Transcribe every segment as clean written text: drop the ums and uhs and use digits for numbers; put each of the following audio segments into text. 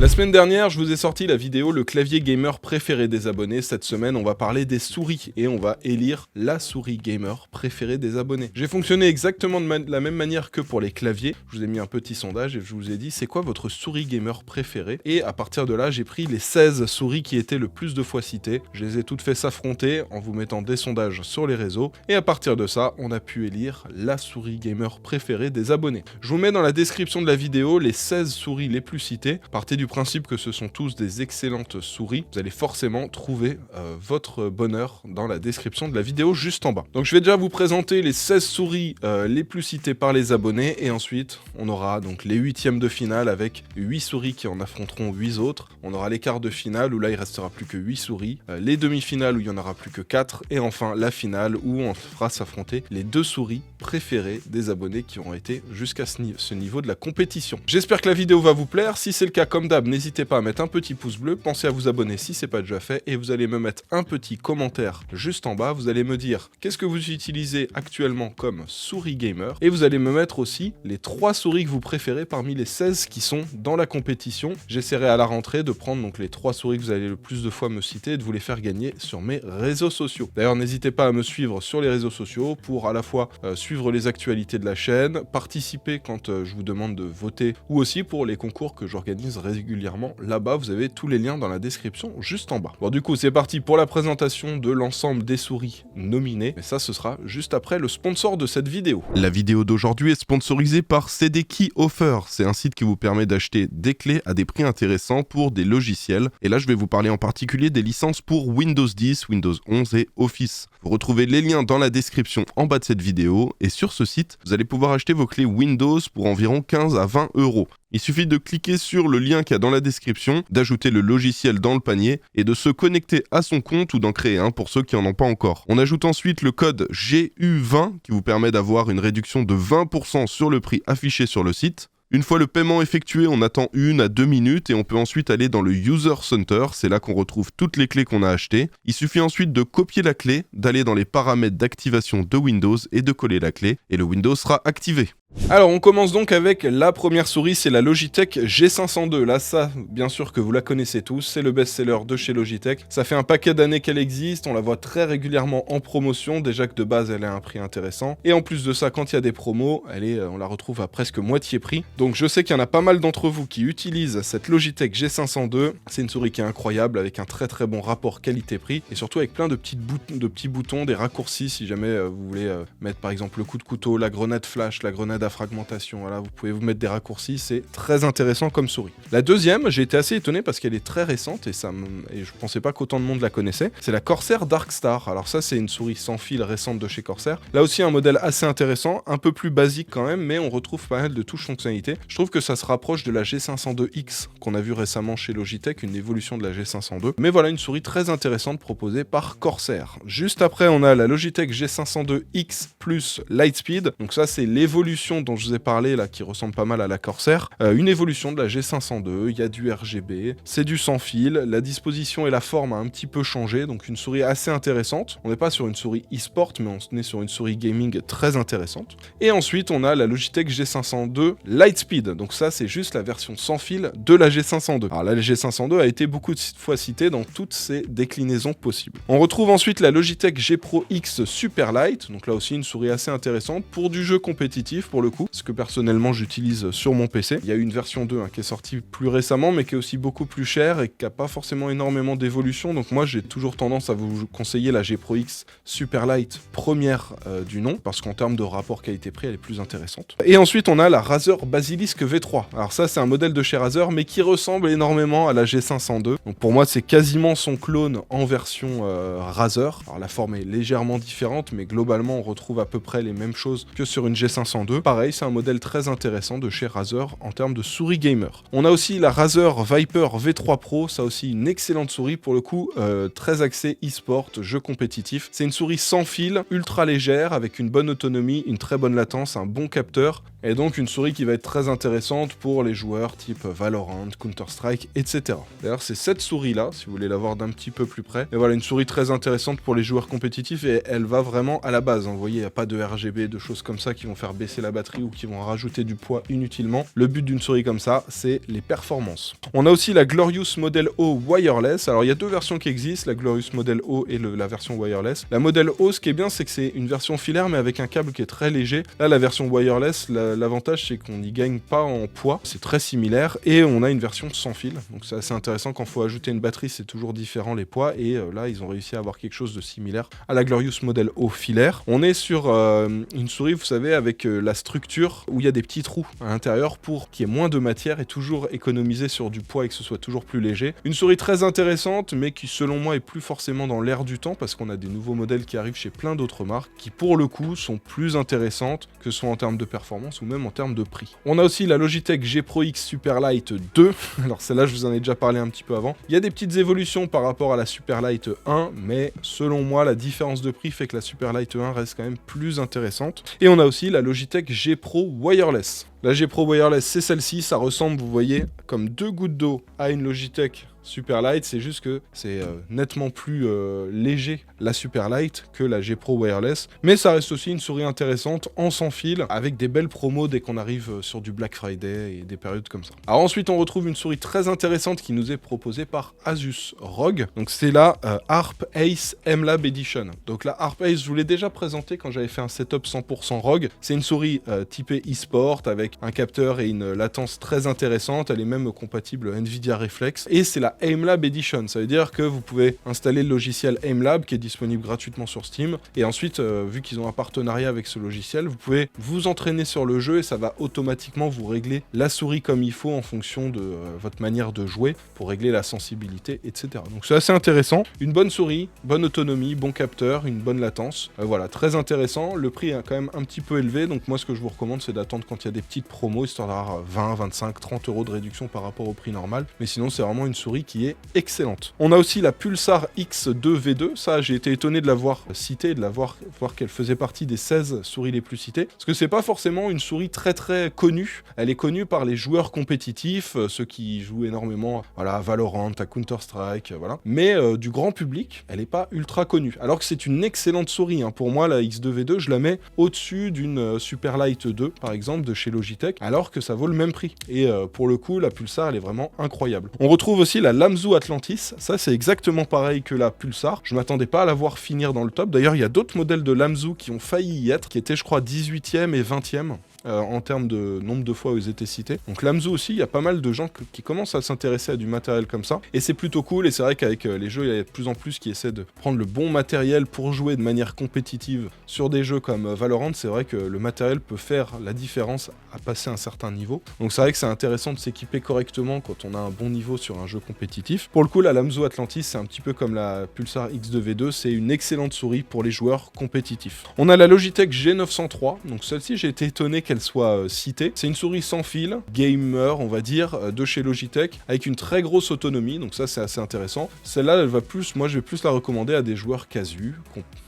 La semaine dernière, je vous ai sorti la vidéo le clavier gamer préféré des abonnés. Cette semaine, on va parler des souris et on va élire la souris gamer préférée des abonnés. J'ai fonctionné exactement de la même manière que pour les claviers. Je vous ai mis un petit sondage et je vous ai dit c'est quoi votre souris gamer préférée. Et à partir de là, j'ai pris les 16 souris qui étaient le plus de fois citées. Je les ai toutes fait s'affronter en vous mettant des sondages sur les réseaux. Et à partir de ça, on a pu élire la souris gamer préférée des abonnés. Je vous mets dans la description de la vidéo les 16 souris les plus citées. Partez du principe que ce sont tous des excellentes souris. Vous allez forcément trouver votre bonheur dans la description de la vidéo juste en bas. Donc je vais déjà vous présenter les 16 souris les plus citées par les abonnés et ensuite on aura donc les huitièmes de finale avec 8 souris qui en affronteront 8 autres. On aura les quarts de finale où là il restera plus que 8 souris, les demi-finales où il y en aura plus que 4 et enfin la finale où on fera s'affronter les 2 souris préférées des abonnés qui auront été jusqu'à ce niveau de la compétition. J'espère que la vidéo va vous plaire. Si c'est le cas, comme d'hab, n'hésitez pas à mettre un petit pouce bleu, pensez à vous abonner si c'est pas déjà fait et vous allez me mettre un petit commentaire juste en bas. Vous allez me dire qu'est-ce que vous utilisez actuellement comme souris gamer et vous allez me mettre aussi les 3 souris que vous préférez parmi les 16 qui sont dans la compétition. J'essaierai à la rentrée de prendre donc les 3 souris que vous allez le plus de fois me citer et de vous les faire gagner sur mes réseaux sociaux. D'ailleurs, n'hésitez pas à me suivre sur les réseaux sociaux pour à la fois suivre les actualités de la chaîne, participer quand je vous demande de voter ou aussi pour les concours que j'organise régulièrement. Là-bas, vous avez tous les liens dans la description juste en bas. Bon, du coup, c'est parti pour la présentation de l'ensemble des souris nominées. Mais ça, ce sera juste après le sponsor de cette vidéo. La vidéo d'aujourd'hui est sponsorisée par CD Key Offer. C'est un site qui vous permet d'acheter des clés à des prix intéressants pour des logiciels. Et là, je vais vous parler en particulier des licences pour Windows 10, Windows 11 et Office. Vous retrouvez les liens dans la description en bas de cette vidéo. Et sur ce site, vous allez pouvoir acheter vos clés Windows pour environ 15 à 20 €. Il suffit de cliquer sur le lien qu'il y a dans la description, d'ajouter le logiciel dans le panier et de se connecter à son compte ou d'en créer un pour ceux qui n'en ont pas encore. On ajoute ensuite le code GU20 qui vous permet d'avoir une réduction de 20% sur le prix affiché sur le site. Une fois le paiement effectué, on attend 1 à 2 minutes et on peut ensuite aller dans le User Center, c'est là qu'on retrouve toutes les clés qu'on a achetées. Il suffit ensuite de copier la clé, d'aller dans les paramètres d'activation de Windows et de coller la clé et le Windows sera activé. Alors on commence donc avec la première souris, c'est la Logitech G502. Là ça, bien sûr que vous la connaissez tous, c'est le best-seller de chez Logitech. Ça fait un paquet d'années qu'elle existe, on la voit très régulièrement en promotion, déjà que de base elle a un prix intéressant. Et en plus de ça, quand il y a des promos, on la retrouve à presque moitié prix. Donc je sais qu'il y en a pas mal d'entre vous qui utilisent cette Logitech G502. C'est une souris qui est incroyable, avec un très très bon rapport qualité-prix, et surtout avec plein de petits boutons, des raccourcis si jamais vous voulez mettre par exemple le coup de couteau, la grenade flash, la grenade à fragmentation, voilà, vous pouvez vous mettre des raccourcis, c'est très intéressant comme souris. La deuxième, j'ai été assez étonné parce qu'elle est très récente et je pensais pas qu'autant de monde la connaissait, c'est la Corsair Darkstar. Alors ça c'est une souris sans fil récente de chez Corsair. Là aussi un modèle assez intéressant, un peu plus basique quand même, mais on retrouve pas mal de touches fonctionnalités. Je trouve que ça se rapproche de la G502X qu'on a vu récemment chez Logitech, une évolution de la G502. Mais voilà une souris très intéressante proposée par Corsair. Juste après on a la Logitech G502X plus Lightspeed, donc ça c'est l'évolution dont je vous ai parlé là, qui ressemble pas mal à la Corsair, une évolution de la G502, il y a du RGB, c'est du sans fil, la disposition et la forme a un petit peu changé, donc une souris assez intéressante. On n'est pas sur une souris e-sport, mais on est sur une souris gaming très intéressante. Et ensuite, on a la Logitech G502 Lightspeed, donc ça c'est juste la version sans fil de la G502. Alors la G502 a été beaucoup de fois citée dans toutes ses déclinaisons possibles. On retrouve ensuite la Logitech G Pro X Superlight, donc là aussi une souris assez intéressante pour du jeu compétitif pour le coup, ce que personnellement j'utilise sur mon PC. Il y a une version 2 qui est sortie plus récemment mais qui est aussi beaucoup plus chère et qui n'a pas forcément énormément d'évolution, donc moi j'ai toujours tendance à vous conseiller la G Pro X Superlight première du nom, parce qu'en termes de rapport qualité-prix elle est plus intéressante. Et ensuite on a la Razer Basilisk V3. Alors ça c'est un modèle de chez Razer mais qui ressemble énormément à la G502, donc pour moi c'est quasiment son clone en version Razer. Alors la forme est légèrement différente mais globalement on retrouve à peu près les mêmes choses que sur une G502. Pareil, c'est un modèle très intéressant de chez Razer en termes de souris gamer. On a aussi la Razer Viper V3 Pro, ça aussi une excellente souris pour le coup, très axée e-sport, jeu compétitif. C'est une souris sans fil, ultra légère, avec une bonne autonomie, une très bonne latence, un bon capteur, et donc une souris qui va être très intéressante pour les joueurs type Valorant, Counter-Strike, etc. D'ailleurs c'est cette souris là, si vous voulez la voir d'un petit peu plus près, et voilà une souris très intéressante pour les joueurs compétitifs et elle va vraiment à la base, hein. Vous voyez il n'y a pas de RGB, de choses comme ça qui vont faire baisser la la batterie ou qui vont rajouter du poids inutilement. Le but d'une souris comme ça, c'est les performances. On a aussi la Glorious Model O Wireless. Alors il y a deux versions qui existent, la Glorious Model O et la version wireless. La Model O, ce qui est bien, c'est que c'est une version filaire mais avec un câble qui est très léger. Là, la version wireless, l'avantage c'est qu'on n'y gagne pas en poids, c'est très similaire, et on a une version sans fil. Donc c'est assez intéressant, quand il faut ajouter une batterie, c'est toujours différent les poids, et là ils ont réussi à avoir quelque chose de similaire à la Glorious Model O filaire. On est sur une souris, vous savez, avec la structure où il y a des petits trous à l'intérieur pour qu'il y ait moins de matière et toujours économiser sur du poids et que ce soit toujours plus léger. Une souris très intéressante, mais qui selon moi est plus forcément dans l'air du temps, parce qu'on a des nouveaux modèles qui arrivent chez plein d'autres marques qui pour le coup sont plus intéressantes, que ce soit en termes de performance ou même en termes de prix. On a aussi la Logitech G Pro X Superlight 2. Alors celle-là, je vous en ai déjà parlé un petit peu avant. Il y a des petites évolutions par rapport à la Superlight 1, mais selon moi, la différence de prix fait que la Superlight 1 reste quand même plus intéressante. Et on a aussi la Logitech G Pro Wireless. La G Pro Wireless, c'est celle-ci, ça ressemble, vous voyez, comme 2 gouttes d'eau à une Logitech Superlight, c'est juste que c'est nettement plus léger la Superlight que la G Pro Wireless, mais ça reste aussi une souris intéressante en sans fil, avec des belles promos dès qu'on arrive sur du Black Friday et des périodes comme ça. Alors ensuite on retrouve une souris très intéressante qui nous est proposée par Asus ROG, donc c'est la Harp Ace M-Lab Edition. Donc la Harp Ace, je vous l'ai déjà présentée quand j'avais fait un setup 100% ROG, c'est une souris typée e-sport avec un capteur et une latence très intéressante, elle est même compatible Nvidia Reflex, et c'est la AimLab Edition, ça veut dire que vous pouvez installer le logiciel AimLab qui est disponible gratuitement sur Steam, et ensuite vu qu'ils ont un partenariat avec ce logiciel, vous pouvez vous entraîner sur le jeu et ça va automatiquement vous régler la souris comme il faut en fonction de votre manière de jouer pour régler la sensibilité, etc. Donc c'est assez intéressant, une bonne souris, bonne autonomie, bon capteur, une bonne latence, voilà, très intéressant. Le prix est quand même un petit peu élevé, donc moi ce que je vous recommande c'est d'attendre quand il y a des petites promos, histoire d'avoir 20, 25, 30 euros de réduction par rapport au prix normal, mais sinon c'est vraiment une souris qui est excellente. On a aussi la Pulsar X2V2, ça j'ai été étonné de la voir citée, de la voir qu'elle faisait partie des 16 souris les plus citées, parce que c'est pas forcément une souris très très connue, elle est connue par les joueurs compétitifs, ceux qui jouent énormément à Valorant, à Counter-Strike, voilà, mais du grand public, elle est pas ultra connue, alors que c'est une excellente souris, hein. Pour moi la X2V2, je la mets au-dessus d'une Superlight 2 par exemple de chez Logitech, alors que ça vaut le même prix, et pour le coup la Pulsar elle est vraiment incroyable. On retrouve aussi la Lamzu Atlantis, ça c'est exactement pareil que la Pulsar, je m'attendais pas à la voir finir dans le top, d'ailleurs il y a d'autres modèles de Lamzu qui ont failli y être, qui étaient je crois 18e et 20e, en termes de nombre de fois où ils étaient cités. Donc Lamzu aussi, il y a pas mal de gens qui commencent à s'intéresser à du matériel comme ça, et c'est plutôt cool, et c'est vrai qu'avec les jeux, il y a de plus en plus qui essaient de prendre le bon matériel pour jouer de manière compétitive sur des jeux comme Valorant, c'est vrai que le matériel peut faire la différence à passer un certain niveau, donc c'est vrai que c'est intéressant de s'équiper correctement quand on a un bon niveau sur un jeu compétitif. Pour le coup, la Lamzu Atlantis, c'est un petit peu comme la Pulsar X2V2, c'est une excellente souris pour les joueurs compétitifs. On a la Logitech G903, donc celle-ci j'ai été étonné qu'elle soit citée. C'est une souris sans fil, gamer on va dire, de chez Logitech, avec une très grosse autonomie, donc ça c'est assez intéressant. Celle-là, elle va plus, moi je vais plus la recommander à des joueurs casus,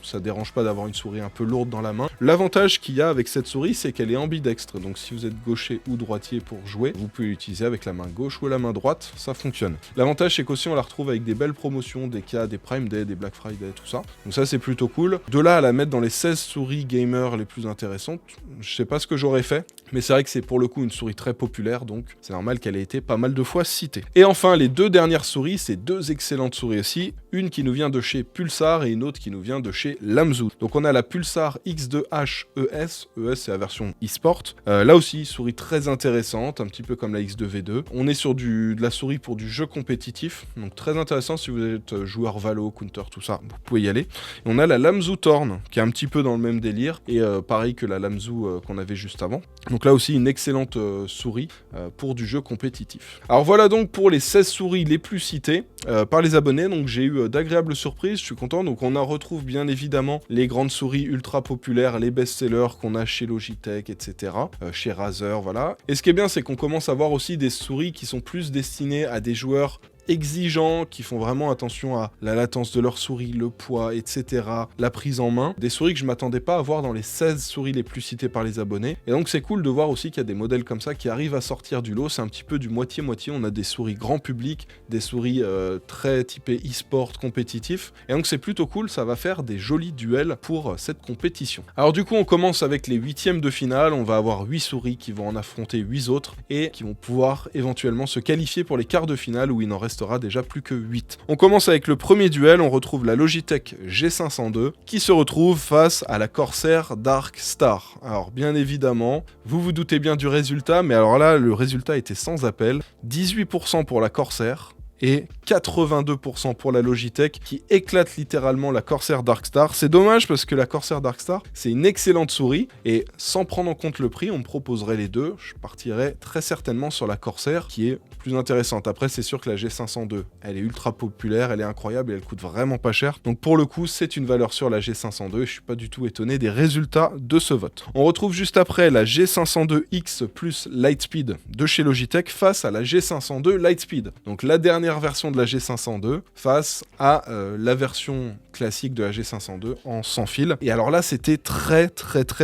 ça dérange pas d'avoir une souris un peu lourde dans la main. L'avantage qu'il y a avec cette souris, c'est qu'elle est ambidextre, donc si vous êtes gaucher ou droitier pour jouer, vous pouvez l'utiliser avec la main gauche ou la main droite, ça fonctionne. L'avantage c'est qu'aussi on la retrouve avec des belles promotions, des cas, des Prime Day, des Black Friday, tout ça. Donc ça c'est plutôt cool. De là à la mettre dans les 16 souris gamer les plus intéressantes, je sais pas ce que j'aurais fait, mais c'est vrai que c'est pour le coup une souris très populaire, donc c'est normal qu'elle ait été pas mal de fois citée. Et enfin, les deux dernières souris, c'est deux excellentes souris aussi, une qui nous vient de chez Pulsar et une autre qui nous vient de chez Lamzu. Donc on a la Pulsar X2H ES, ES c'est la version e-sport, là aussi souris très intéressante, un petit peu comme la X2V2. On est sur de la souris pour du jeu compétitif, donc très intéressant si vous êtes joueur Valo, Counter, tout ça, vous pouvez y aller. Et on a la Lamzu Thorn, qui est un petit peu dans le même délire, et pareil que la Lamzu qu'on avait juste avant. Donc là aussi une excellente souris pour du jeu compétitif. Alors voilà donc pour les 16 souris les plus citées par les abonnés, donc j'ai eu d'agréables surprises, je suis content. Donc on en retrouve bien évidemment les grandes souris ultra populaires, les best-sellers qu'on a chez Logitech, etc. Chez Razer, voilà. Et ce qui est bien, c'est qu'on commence à voir aussi des souris qui sont plus destinées à des joueurs exigeants, qui font vraiment attention à la latence de leur souris, le poids, etc., la prise en main. Des souris que je m'attendais pas à voir dans les 16 souris les plus citées par les abonnés. Et donc c'est cool de voir aussi qu'il y a des modèles comme ça qui arrivent à sortir du lot. C'est un petit peu du moitié-moitié. On a des souris grand public, des souris très typées e-sport compétitif. Et donc c'est plutôt cool, ça va faire des jolis duels pour cette compétition. Alors du coup on commence avec les huitièmes de finale. On va avoir 8 souris qui vont en affronter 8 autres et qui vont pouvoir éventuellement se qualifier pour les quarts de finale où il n'en restera déjà plus que 8. On commence avec le premier duel. On retrouve la Logitech G502 qui se retrouve face à la Corsair Dark Star. Alors bien évidemment, vous vous doutez bien du résultat, mais alors là, le résultat était sans appel. 18% pour la Corsair et 82% pour la Logitech qui éclate littéralement la Corsair Dark Star. C'est dommage parce que la Corsair Dark Star, c'est une excellente souris et sans prendre en compte le prix, on me proposerait les deux. Je partirais très certainement sur la Corsair qui est plus intéressante. Après, c'est sûr que la G502, elle est ultra populaire, elle est incroyable et elle coûte vraiment pas cher. Donc pour le coup, c'est une valeur sur la G502 et je suis pas du tout étonné des résultats de ce vote. On retrouve juste après la G502X plus Lightspeed de chez Logitech face à la G502 Lightspeed. Donc la dernière version de la G502 face à la version classique de la G502 en sans fil. Et alors là, c'était très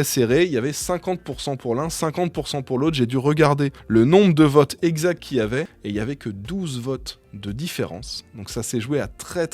serré. Il y avait 50% pour l'un, 50% pour l'autre. J'ai dû regarder le nombre de votes exacts qu'il y avait et il y avait que 12 votes de différence. Donc ça s'est joué à très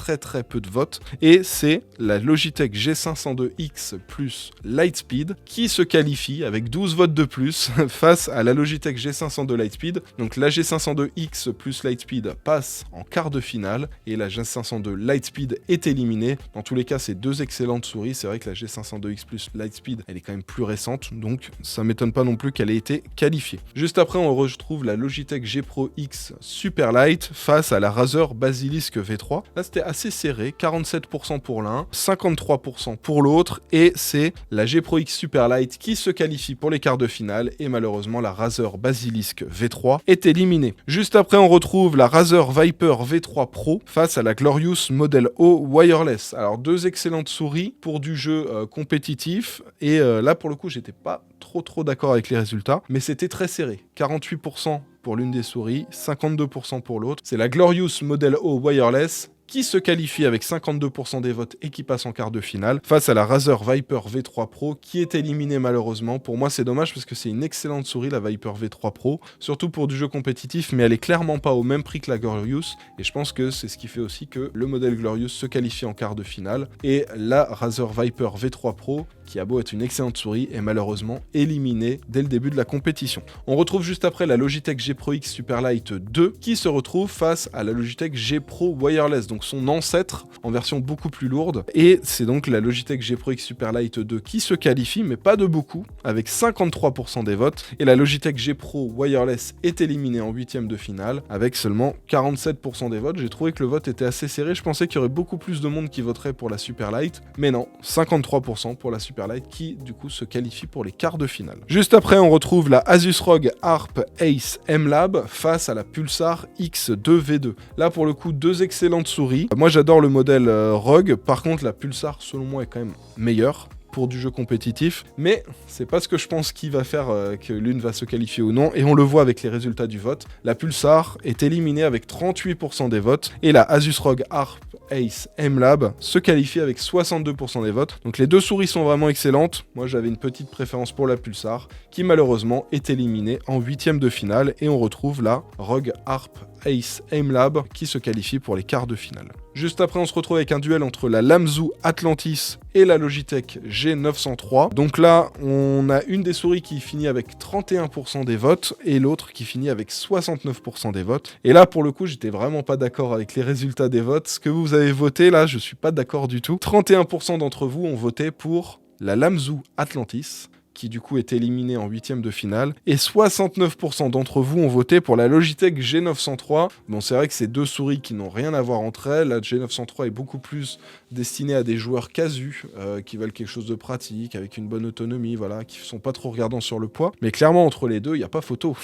peu de votes. Et c'est la Logitech G502X plus Lightspeed qui se qualifie avec 12 votes de plus face à la Logitech G502 Lightspeed. Donc la G502X plus Lightspeed passe en quart de finale et la G502 Lightspeed est éliminée. Dans tous les cas, c'est deux excellentes souris. C'est vrai que la G502X plus Lightspeed, elle est quand même plus récente, donc ça m'étonne pas non plus qu'elle ait été qualifiée. Juste après, on retrouve la Logitech G Pro X Superlight face à la Razer Basilisk V3. Là, c'était assez serré, 47% pour l'un, 53% pour l'autre, et c'est la G Pro X Superlight qui se qualifie pour les quarts de finale, et malheureusement, la Razer Basilisk V3 est éliminée. Juste après, on retrouve la Razer Viper V3 Pro face à la Glorious Model O Wireless. Alors, deux excellentes souris pour du jeu compétitif, et là, pour le coup, j'étais pas trop d'accord avec les résultats, mais c'était très serré. 48% pour l'une des souris, 52% pour l'autre. C'est la Glorious Model O Wireless qui se qualifie avec 52% des votes et qui passe en quart de finale face à la Razer Viper V3 Pro qui est éliminée malheureusement. Pour moi, c'est dommage parce que c'est une excellente souris, la Viper V3 Pro, surtout pour du jeu compétitif, mais elle est clairement pas au même prix que la Glorious et je pense que c'est ce qui fait aussi que le modèle Glorious se qualifie en quart de finale et la Razer Viper V3 Pro, qui a beau être une excellente souris, est malheureusement éliminée dès le début de la compétition. On retrouve juste après la Logitech G Pro X Superlight 2 qui se retrouve face à la Logitech G Pro Wireless, donc son ancêtre en version beaucoup plus lourde. Et c'est donc la Logitech G Pro X Superlight 2 qui se qualifie, mais pas de beaucoup, avec 53% des votes. Et la Logitech G Pro Wireless est éliminée en huitième de finale avec seulement 47% des votes. J'ai trouvé que le vote était assez serré. Je pensais qu'il y aurait beaucoup plus de monde qui voterait pour la Superlight, mais non, 53% pour la Superlight qui du coup se qualifie pour les quarts de finale. Juste après, on retrouve la Asus ROG Harp Ace M-Lab face à la Pulsar X2V2. Là pour le coup, deux excellentes souris. Moi j'adore le modèle ROG, par contre la Pulsar selon moi est quand même meilleure pour du jeu compétitif, mais c'est pas ce que je pense qui va faire que l'une va se qualifier ou non, et on le voit avec les résultats du vote. La Pulsar est éliminée avec 38% des votes, et la Asus ROG Harp Ace M-Lab se qualifie avec 62% des votes. Donc les deux souris sont vraiment excellentes. Moi j'avais une petite préférence pour la Pulsar, qui malheureusement est éliminée en huitième de finale, et on retrouve la ROG Harp Ace M-Lab qui se qualifie pour les quarts de finale. Juste après, on se retrouve avec un duel entre la Lamzu Atlantis et la Logitech G903. Donc là, on a une des souris qui finit avec 31% des votes et l'autre qui finit avec 69% des votes. Et là, pour le coup, j'étais vraiment pas d'accord avec les résultats des votes. Ce que vous avez voté, là, je suis pas d'accord du tout. 31% d'entre vous ont voté pour la Lamzu Atlantis, qui du coup est éliminé en huitième de finale, et 69% d'entre vous ont voté pour la Logitech G903. Bon, c'est vrai que c'est deux souris qui n'ont rien à voir entre elles. La G903 est beaucoup plus destinée à des joueurs casus, qui veulent quelque chose de pratique, avec une bonne autonomie, voilà, qui sont pas trop regardants sur le poids. Mais clairement, entre les deux, il n'y a pas photo.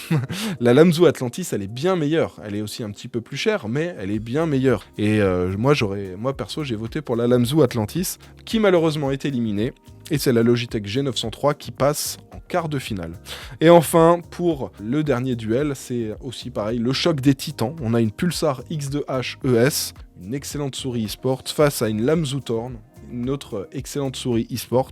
La Lamzu Atlantis, elle est bien meilleure. Elle est aussi un petit peu plus chère, mais elle est bien meilleure. Et moi perso, j'ai voté pour la Lamzu Atlantis, qui malheureusement est éliminée. et c'est la Logitech G903 qui passe en quart de finale. Et enfin, pour le dernier duel, c'est aussi pareil, le choc des titans. On a une Pulsar X2H ES, une excellente souris e-sport, face à une Lamzu Thorn, une autre excellente souris e-sport.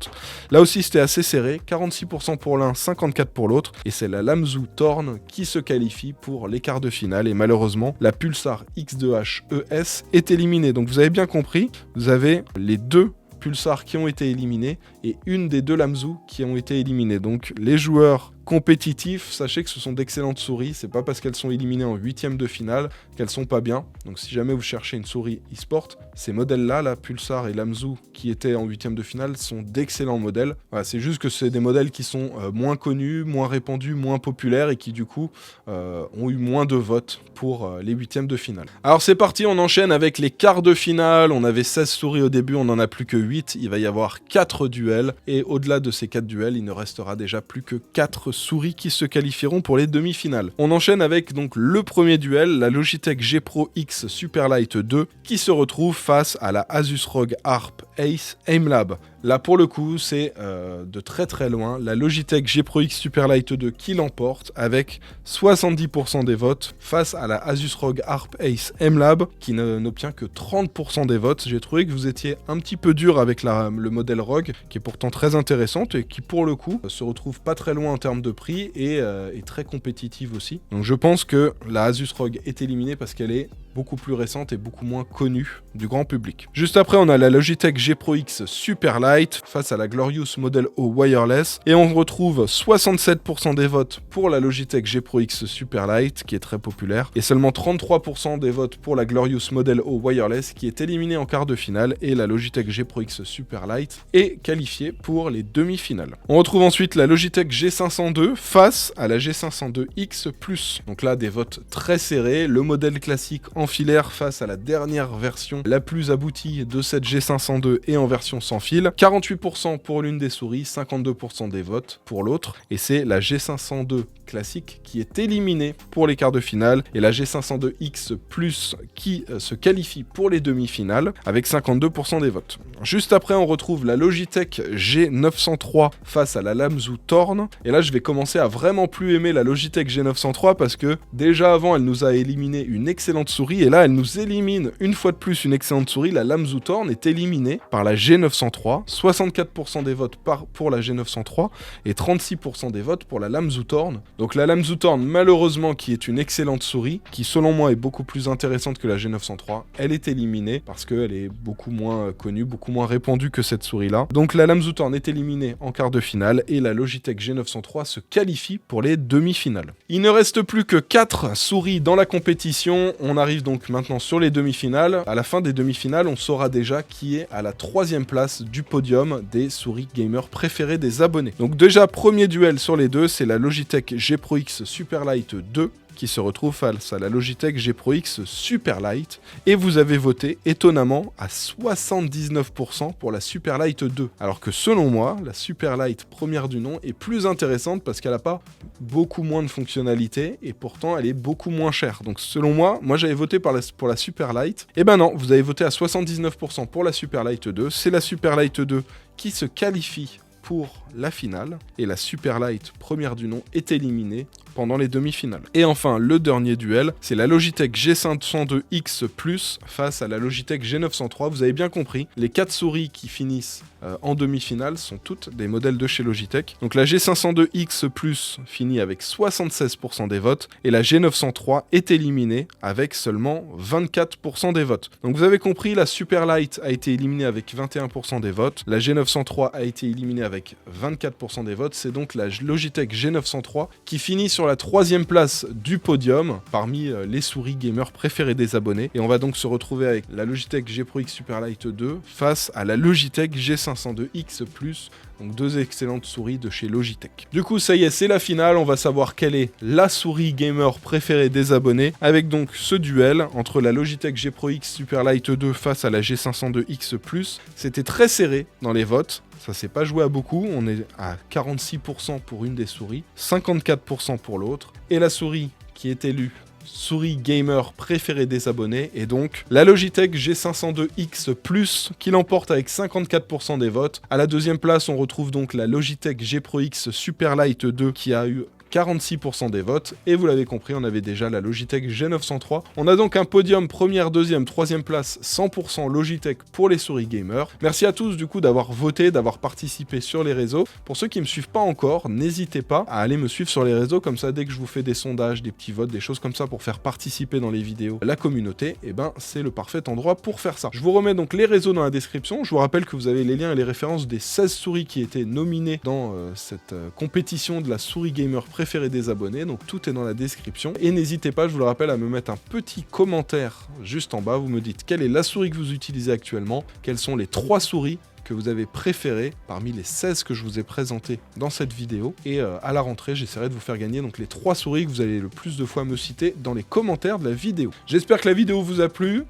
Là aussi c'était assez serré, 46% pour l'un, 54% pour l'autre, et c'est la Lamzu Thorn qui se qualifie pour les quarts de finale, et malheureusement la Pulsar X2H ES est éliminée. Donc vous avez bien compris, vous avez les deux Pulsar qui ont été éliminés et une des deux Lamzu qui ont été éliminées. Donc les joueurs compétitifs, sachez que ce sont d'excellentes souris, c'est pas parce qu'elles sont éliminées en 8ème de finale qu'elles sont pas bien. Donc si jamais vous cherchez une souris e-sport, ces modèles-là, la Pulsar et Lamzu qui étaient en 8ème de finale, sont d'excellents modèles. Voilà, c'est juste que c'est des modèles qui sont moins connus, moins répandus, moins populaires et qui du coup ont eu moins de votes pour les 8ème de finale. Alors c'est parti, on enchaîne avec les quarts de finale. On avait 16 souris au début, on n'en a plus que 8. Il va y avoir 4 duels et au-delà de ces 4 duels, il ne restera déjà plus que 4 souris qui se qualifieront pour les demi-finales. On enchaîne avec donc le premier duel, la Logitech G Pro X Superlight 2 qui se retrouve face à la Asus ROG Harp Ace AimLab. Là pour le coup c'est de très très loin la Logitech G Pro X Superlight 2 qui l'emporte avec 70% des votes face à la Asus ROG Harp Ace AimLab qui n'obtient que 30% des votes. J'ai trouvé que vous étiez un petit peu dur avec le modèle ROG qui est pourtant très intéressante et qui pour le coup se retrouve pas très loin en termes de prix et est très compétitive aussi. Donc je pense que la Asus ROG est éliminée parce qu'elle est beaucoup plus récente et beaucoup moins connue du grand public. Juste après, on a la Logitech G Pro X Superlight face à la Glorious Model O Wireless et on retrouve 67% des votes pour la Logitech G Pro X Superlight qui est très populaire et seulement 33% des votes pour la Glorious Model O Wireless qui est éliminée en quart de finale, et la Logitech G Pro X Superlight est qualifiée pour les demi-finales. On retrouve ensuite la Logitech G502 face à la G502 X Plus. Donc là, des votes très serrés, le modèle classique en filaire face à la dernière version la plus aboutie de cette G502 et en version sans fil. 48% pour l'une des souris, 52% des votes pour l'autre, et c'est la G502 classique qui est éliminée pour les quarts de finale, et la G502 X Plus qui se qualifie pour les demi-finales avec 52% des votes. Juste après, on retrouve la Logitech G903 face à la Lamzu Thorn, et là je vais commencer à vraiment plus aimer la Logitech G903 parce que déjà avant elle nous a éliminé une excellente souris, et là elle nous élimine une fois de plus une excellente souris. La Lamzu Thorn est éliminée par la G903, 64% des votes pour la G903 et 36% des votes pour la Lamzu Thorn. Donc la Lamzu Thorn, malheureusement, qui est une excellente souris, qui selon moi est beaucoup plus intéressante que la G903, elle est éliminée parce qu'elle est beaucoup moins connue, beaucoup moins répandue que cette souris-là. Donc la Lamzu Thorn est éliminée en quart de finale et la Logitech G903 se qualifie pour les demi-finales. Il ne reste plus que 4 souris dans la compétition. On arrive donc maintenant sur les demi-finales. À la fin des demi-finales, on saura déjà qui est à la 3e place du podium des souris gamers préférées des abonnés. Donc déjà, premier duel sur les deux, c'est la Logitech G Pro X Superlight 2 qui se retrouve face à la Logitech G Pro X Superlight, et vous avez voté étonnamment à 79% pour la Superlight 2, alors que selon moi, la Superlight première du nom est plus intéressante parce qu'elle n'a pas beaucoup moins de fonctionnalités et pourtant elle est beaucoup moins chère. Donc selon moi j'avais voté pour la Superlight, et ben non, vous avez voté à 79% pour la Superlight 2, c'est la Superlight 2 qui se qualifie pour la finale, et la Superlight première du nom est éliminée pendant les demi-finales. Et enfin, le dernier duel, c'est la Logitech G502 X Plus face à la Logitech G903. Vous avez bien compris, les 4 souris qui finissent en demi-finale sont toutes des modèles de chez Logitech. Donc la G502 X Plus finit avec 76% des votes, et la G903 est éliminée avec seulement 24% des votes. Donc vous avez compris, la Superlight a été éliminée avec 21% des votes, la G903 a été éliminée avec 24% des votes. C'est donc la Logitech G903 qui finit sur la 3e place du podium parmi les souris gamers préférées des abonnés, et on va donc se retrouver avec la Logitech G Pro X Superlight 2 face à la Logitech G502 X Plus, donc 2 excellentes souris de chez Logitech. Du coup ça y est, c'est la finale, on va savoir quelle est la souris gamer préférée des abonnés, avec donc ce duel entre la Logitech G Pro X Superlight 2 face à la G502 X Plus. C'était très serré dans les votes, ça s'est pas joué à beaucoup, on est à 46% pour une des souris, 54% pour l'autre, et la souris qui est élue souris gamer préférée des abonnés est donc la Logitech G502X Plus qui l'emporte avec 54% des votes. À la deuxième place, on retrouve donc la Logitech G Pro X Superlight 2 qui a eu 46% des votes, et vous l'avez compris, on avait déjà la Logitech G903. On a donc un podium première, deuxième, troisième place, 100% Logitech pour les souris gamers. Merci à tous du coup d'avoir voté, d'avoir participé sur les réseaux. Pour ceux qui ne me suivent pas encore, n'hésitez pas à aller me suivre sur les réseaux, comme ça dès que je vous fais des sondages, des petits votes, des choses comme ça pour faire participer dans les vidéos la communauté, et ben c'est le parfait endroit pour faire ça. Je vous remets donc les réseaux dans la description, je vous rappelle que vous avez les liens et les références des 16 souris qui étaient nominées dans cette compétition de la souris gamer préférée des abonnés, donc tout est dans la description. Et n'hésitez pas, je vous le rappelle, à me mettre un petit commentaire juste en bas, vous me dites quelle est la souris que vous utilisez actuellement, quelles sont les 3 souris que vous avez préférées parmi les 16 que je vous ai présentées dans cette vidéo, et à la rentrée j'essaierai de vous faire gagner donc les 3 souris que vous allez le plus de fois me citer dans les commentaires de la vidéo. J'espère que la vidéo vous a plu.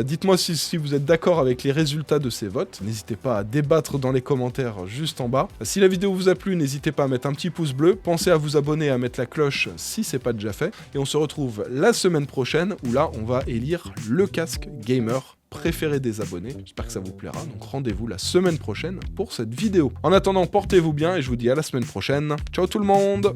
Dites-moi si vous êtes d'accord avec les résultats de ces votes. N'hésitez pas à débattre dans les commentaires juste en bas. Si la vidéo vous a plu, n'hésitez pas à mettre un petit pouce bleu. Pensez à vous abonner et à mettre la cloche si c'est pas déjà fait. Et on se retrouve la semaine prochaine où là, on va élire le casque gamer préféré des abonnés. J'espère que ça vous plaira. Donc rendez-vous la semaine prochaine pour cette vidéo. En attendant, portez-vous bien et je vous dis à la semaine prochaine. Ciao tout le monde!